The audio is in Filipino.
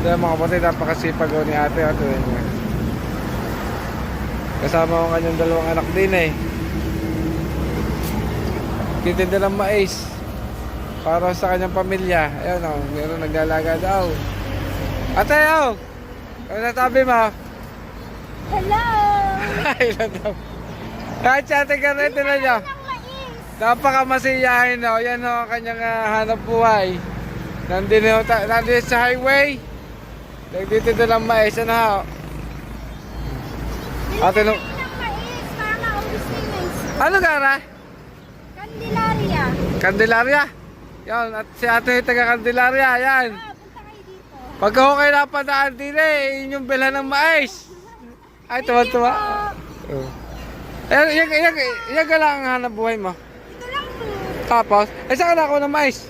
Kaya mga kapatid, napakasipag ni ate. Kasama ko kanyang dalawang anak din eh. Titinda ng mais para sa kanyang pamilya. Ayan o, meron naglalaga daw. Ate o! Ano natabi mo? Hello! Hello daw. Kahit si ate Garrett na niya. Napakamasiyahin o. Yan o, kanyang hanap buhay. Nandito sa highway. Nagtitinda ng mais. Ano o? Ate no. Ano gara? Candelaria. Candelaria? Yan, at si ate taga Candelaria, yan. Punta kayo dito. Pagka ko kayo napadaan din eh, yun yung bilhan ng mais. Ay, tuwa-tuwa. Oh. Yan lang ang hanap buhay mo. Ito lang po. Tapos, saan ka na ako ng mais?